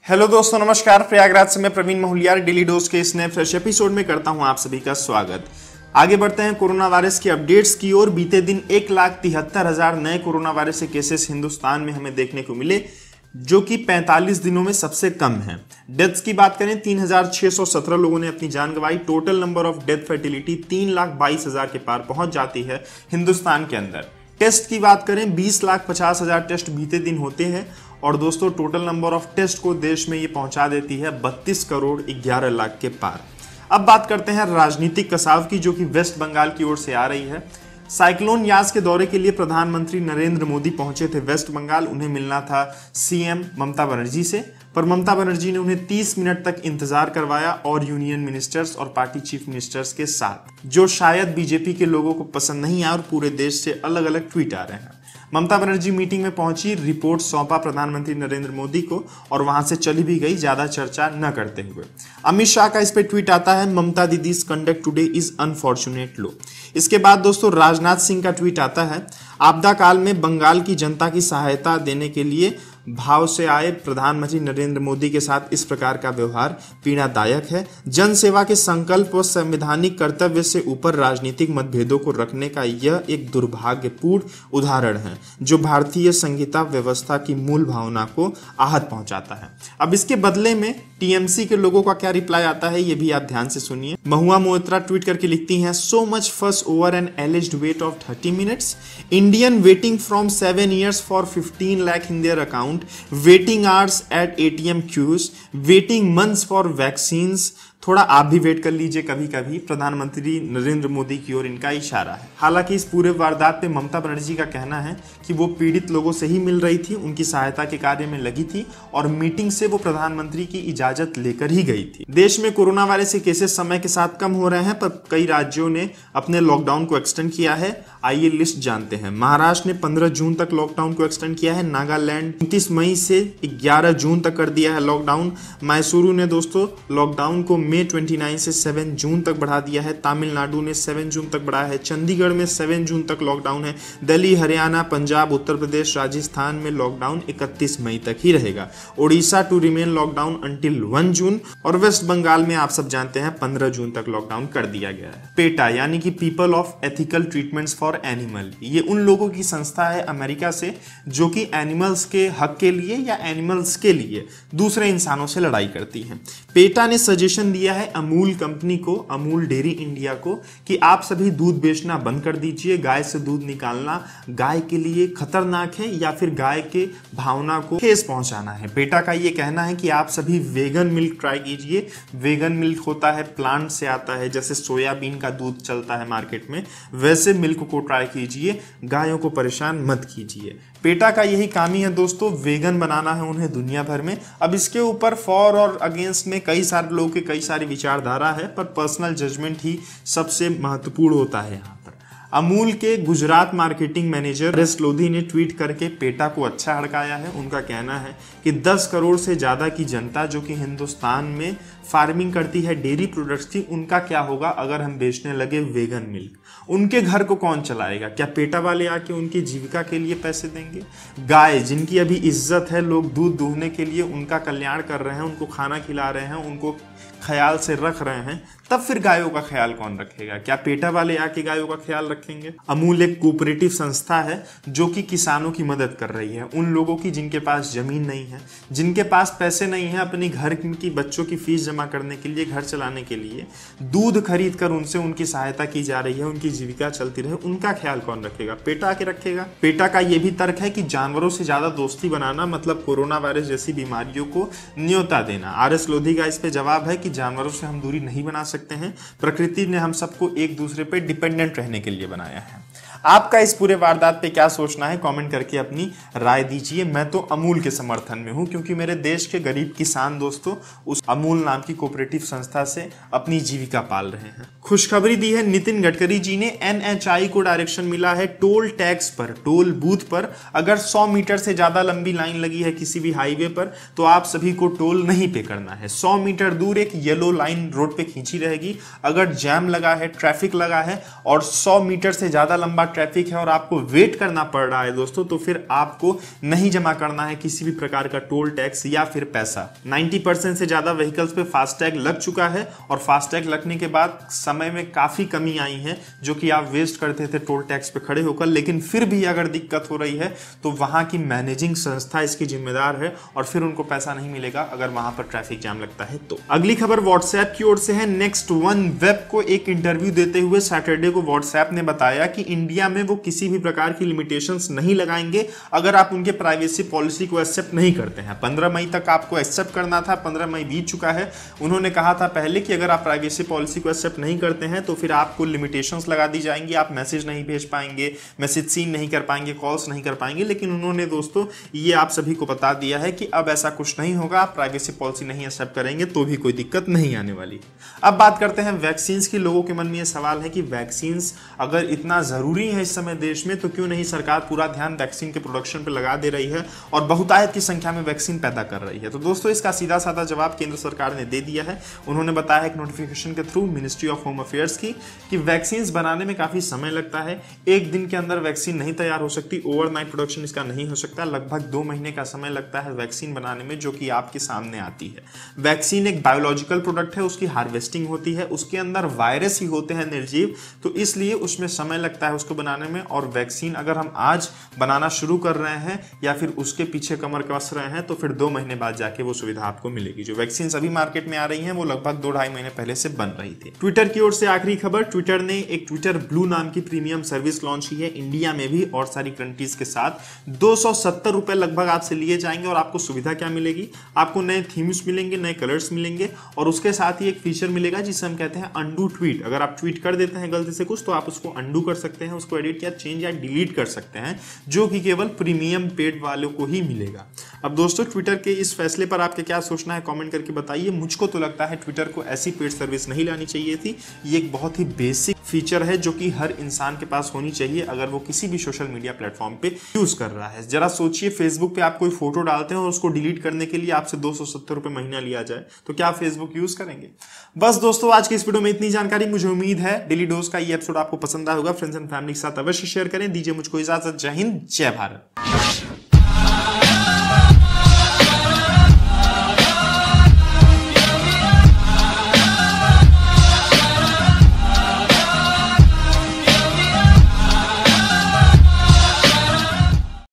Hello दोस्तों, नमस्कार। प्रयागराज से मैं प्रवीण महूलियार डेली डोज के इस नए फ्रेश एपिसोड में करता हूं आप सभी का स्वागत। आगे बढ़ते हैं कोरोना वायरस की अपडेट्स की ओर। बीते दिन 1,73,000 नए कोरोना वायरस के केसेस हिंदुस्तान में हमें देखने को मिले, जो कि 45 दिनों में सबसे कम है। डेथ्स की बात करें, 3,617 लोगों ने अपनी जान गंवाई। Total number of death fertility 3,22,000 के पार पहुंच जाती है हिंदुस्तान के अंदर। टेस्ट की बात करें, 20,50,000 टेस्ट बीते दिन होते हैं और दोस्तों टोटल नंबर ऑफ टेस्ट को देश में ये पहुंचा देती है 32 करोड़ 11 लाख के पार। अब बात करते हैं राजनीतिक कसाव की, जो कि वेस्ट बंगाल की ओर से आ रही है। साइक्लोन यास के दौरे के लिए प्रधानमंत्री नरेंद्र मोदी पहुंचे थे वेस्ट बंगाल। उन्हें मिलना था सीएम ममता बनर्जी से, पर ममता बनर्जी ने उन्हें 30 मिनट तक इंतजार करवाया और यूनियन मिनिस्टर्स और पार्टी चीफ मिनिस्टर्स के साथ, जो शायद बीजेपी के लोगों को पसंद नहीं आया और पूरे देश से अलग अलग ट्वीट आ रहे हैं। ममता बनर्जी मीटिंग में पहुंची, रिपोर्ट सौंपा प्रधानमंत्री नरेंद्र मोदी को और वहां से चली भी गई, ज्यादा चर्चा न करते हुए। अमित शाह का इस पे ट्वीट आता है, Mamata Didi's conduct today is unfortunate लो। इसके बाद दोस्तों राजनाथ सिंह का ट्वीट आता है, आपदा काल में बंगाल की जनता की सहायता देने के लिए भाव से आए प्रधानमंत्री नरेंद्र मोदी के साथ इस प्रकार का व्यवहार पीड़ादायक है। जन सेवा के संकल्प व संवैधानिक कर्तव्य से ऊपर राजनीतिक मतभेदों को रखने का यह एक दुर्भाग्यपूर्ण उदाहरण है, जो भारतीय संहिता व्यवस्था की मूल भावना को आहत पहुंचाता है। अब इसके बदले में टीएमसी के लोगों का क्या रिप्लाई आता है, ये भी आप ध्यान से सुनिए। महुआ मोइत्रा ट्वीट करके लिखती हैं, so much fuss over an alleged wait of 30 minutes. Indian waiting from 7 years for 15 lakh in their account, waiting hours at ATM queues, waiting months for vaccines। थोड़ा आप भी वेट कर लीजिए कभी कभी। प्रधानमंत्री नरेंद्र मोदी की ओर इनका इशारा है। हालांकि इस पूरे वारदात पे ममता बनर्जी का कहना है कि वो पीड़ित लोगों से ही मिल रही थी, उनकी सहायता के कार्य में लगी थी और मीटिंग से वो प्रधानमंत्री की इजाजत लेकर ही गई थी। देश में कोरोना वायरस के केसेस समय के साथ कम हो रहे हैं, पर कई राज्यों ने अपने लॉकडाउन को एक्सटेंड किया है। आइए लिस्ट जानते हैं। महाराष्ट्र ने 15 जून तक लॉकडाउन को एक्सटेंड किया है। नागालैंड 29 मई से 11 जून तक कर दिया है लॉकडाउन। मैसूरू ने दोस्तों लॉकडाउन को मई 29 से 7 जून तक बढ़ा दिया है। तमिलनाडु ने 7 जून तक बढ़ाया है। चंडीगढ़ में 7 जून तक लॉकडाउन है। दिल्ली, हरियाणा, पंजाब, उत्तर प्रदेश, राजस्थान में लॉकडाउन 31 मई तक ही रहेगा। Odisha to remain lockdown until 1 June और वेस्ट बंगाल में आप सब जानते हैं 15 जून तक लॉकडाउन कर दिया गया है। पेटा यानी कि people of ethical treatments for animal, ये उन लोगों की संस्था है अमेरिका से, जो कि एनिमल्स के हक के लिए या एनिमल्स के लिए दूसरे इंसानों से लड़ाई करती है। पेटा ने सजेशन दिया है अमूल कंपनी को, अमूल डेयरी इंडिया को, कि आप सभी दूध बेचना बंद कर दीजिए। गाय से दूध निकालना गाय के लिए खतरनाक है या फिर गाय के भावना को ठेस पहुंचाना है। पेटा का ये कहना है कि आप सभी वेगन मिल्क ट्राई कीजिए। वेगन मिल्क होता है, प्लांट से आता है, जैसे सोयाबीन का दूध चलता है मार्केट में, वैसे मिल्क को ट्राई कीजिए। गायों को परेशान मत कीजिए। पेटा का यही काम ही है दोस्तों, वेगन बनाना है उन्हें दुनिया भर में। अब इसके ऊपर फॉर और अगेंस्ट में कई सारे लोगों के कई सारी विचारधारा है, पर पर्सनल जजमेंट ही सबसे महत्वपूर्ण होता है यहाँ पर। अमूल के Gujarat marketing manager S Lodhi ने ट्वीट करके पेटा को अच्छा हड़काया है। उनका कहना है कि 10 करोड़ से ज़्यादा की जनता जो कि हिंदुस्तान में फार्मिंग करती है डेयरी प्रोडक्ट्स की, उनका क्या होगा अगर हम बेचने लगे वेगन मिल्क? उनके घर को कौन चलाएगा? क्या पेटा वाले आके उनकी जीविका के लिए पैसे देंगे? गाय जिनकी अभी इज्जत है, लोग दूध दूहने के लिए उनका कल्याण कर रहे हैं, उनको खाना खिला रहे हैं, उनको ख्याल से रख रहे हैं, तब फिर गायों का ख्याल कौन रखेगा? क्या पेटा वाले आके गायों का ख्याल रखेंगे? अमूल एक कोऑपरेटिव संस्था है जो कि किसानों की मदद कर रही है, उन लोगों की जिनके पास जमीन नहीं है, जिनके पास पैसे नहीं है अपने घर की बच्चों की फीस जमा करने के लिए, घर चलाने के लिए दूध खरीद कर उनसे उनकी सहायता की जा रही है, उनकी जीविका चलती रहे, उनका ख्याल कौन रखेगा? पेटा आके रखेगा। पेटा का यह भी तर्क है कि जानवरों से ज्यादा दोस्ती बनाना मतलब कोरोना वायरस जैसी बीमारियों को न्योता देना। आरएस लोधी का इस पे जवाब है कि जानवरों से हम दूरी नहीं बना सकते हैं, प्रकृति ने हम सबको एक दूसरे पे डिपेंडेंट रहने के लिए बनाया है। आपका इस पूरे वारदात पे क्या सोचना है, कमेंट करके अपनी राय दीजिए। मैं तो अमूल के समर्थन में हूं, क्योंकि मेरे देश के गरीब किसान दोस्तों उस अमूल नाम की कोऑपरेटिव संस्था से अपनी जीविका पाल रहे हैं। खुशखबरी दी है नितिन गडकरी जी ने। एनएचआई को डायरेक्शन मिला है टोल टैक्स पर, टोल बूथ पर अगर 100 मीटर से ज्यादा लंबी लाइन लगी है किसी भी हाईवे पर, तो आप सभी को टोल नहीं पे करना है। 100 मीटर दूर एक येलो लाइन रोड पे खींची रहेगी। अगर जैम लगा है, ट्रैफिक लगा है और 100 मीटर से ज्यादा लंबा ट्रैफिक है और आपको वेट करना पड़ रहा है दोस्तों, तो फिर आपको नहीं जमा करना है किसी भी प्रकार का टोल टैक्स या फिर पैसा। 90% से ज्यादा व्हीकल्स पे फास्टैग लग चुका है और फास्टैग लगने के बाद समय में काफी कमी आई है, जो कि आप वेस्ट करते थे टोल टैक्स पे खड़े होकर। लेकिन फिर भी अगर दिक्कत हो रही है तो वहां की मैनेजिंग संस्था इसकी जिम्मेदार है और फिर उनको पैसा नहीं मिलेगा अगर वहां पर ट्रैफिक जाम लगता है तो। अगली खबर व्हाट्सएप की ओर से है। नेक्स्ट वन वेब को एक इंटरव्यू देते हुए सैटरडे को व्हाट्सएप ने बताया कि इंडिया में वो किसी भी प्रकार की लिमिटेशंस नहीं लगाएंगे अगर आप उनके प्राइवेसी पॉलिसी को एक्सेप्ट नहीं करते हैं। 15 मई तक आपको एक्सेप्ट करना था, 15 मई बीत चुका है। उन्होंने कहा था पहले कि अगर आप प्राइवेसी पॉलिसी को एक्सेप्ट नहीं करते हैं तो फिर आपको लिमिटेशंस लगा दी जाएंगी, आप मैसेज नहीं भेज पाएंगे, मैसेज सीन नहीं कर पाएंगे, कॉल्स नहीं कर पाएंगे। लेकिन उन्होंने दोस्तों ये आप सभी को बता दिया है कि अब ऐसा कुछ नहीं होगा, आप प्राइवेसी पॉलिसी नहीं एक्सेप्ट करेंगे तो भी कोई दिक्कत नहीं आने वाली। अब बात करते हैं वैक्सीन की। लोगों के मन में यह सवाल है कि वैक्सीन अगर इतना जरूरी है इस समय देश में तो क्यों नहीं सरकार पूरा ध्यान वैक्सीन के प्रोडक्शन पे लगा दे रही है और बहुतायत की संख्या में वैक्सीन पैदा कर रही है। तो दोस्तों इसका सीधा साधा जवाब केंद्र सरकार ने दे दिया है। उन्होंने बताया एक नोटिफिकेशन के through ministry of home affairs की कि वैक्सीन बनाने में काफी समय लगता है, एक दिन के अंदर वैक्सीन नहीं तैयार हो सकती, ओवरनाइट प्रोडक्शन इसका नहीं हो सकता, लगभग 2 महीने का समय लगता है वैक्सीन बनाने में जो कि आपके सामने आती है। वैक्सीन एक बायोलॉजिकल प्रोडक्ट है, उसकी हार्वेस्टिंग होती है, उसके अंदर वायरस ही होते हैं निर्जीव, तो इसलिए उसमें समय लगता है उसको बनाने में। और वैक्सीन अगर हम आज बनाना शुरू कर रहे हैं या फिर उसके पीछे कमर कस रहे हैं तो फिर 2 महीने बाद जाके वो सुविधा आपको मिलेगी। जो वैक्सीन अभी मार्केट में आ रही हैं वो लगभग 2-2.5 महीने पहले से बन रही थी। ट्विटर की ओर से आखिरी खबर, ट्विटर ने एक ट्विटर ब्लू नाम की प्रीमियम सर्विस लॉन्च की है इंडिया में भी और सारी कंट्रीज के साथ। 270 रुपए लगभग आपसे लिए जाएंगे और आपको सुविधा क्या मिलेगी, आपको नए थीम्स मिलेंगे, नए कलर्स मिलेंगे और उसके साथ ही एक फीचर मिलेगा जिसे हम कहते हैं अंडू ट्वीट। अगर आप ट्वीट कर देते हैं गलती से कुछ तो आप उसको अंडू कर सकते हैं, उसको एडिट या चेंज या डिलीट कर सकते हैं, जो कि केवल प्रीमियम पेड वालों को ही मिलेगा। अब दोस्तों ट्विटर के इस फैसले पर आपके क्या सोचना है कमेंट करके बताइए। मुझको तो लगता है ट्विटर को ऐसी पेड सर्विस नहीं लानी चाहिए थी। ये एक बहुत ही बेसिक फीचर है जो कि हर इंसान के पास होनी चाहिए अगर वो किसी भी सोशल मीडिया प्लेटफॉर्म पे यूज कर रहा है। जरा सोचिए, फेसबुक पे आप कोई फोटो डालते हैं और उसको डिलीट करने के लिए आपसे 270 रुपए महीना लिया जाए तो क्या फेसबुक यूज करेंगे? बस दोस्तों आज की इस वीडियो में इतनी जानकारी। मुझे उम्मीद है डेली डोज का ये एपिसोड आपको पसंद आया होगा। फ्रेंड्स एंड फैमिली के साथ अवश्य शेयर करें। दीजिए मुझको इजाजत। जय हिंद, जय भारत।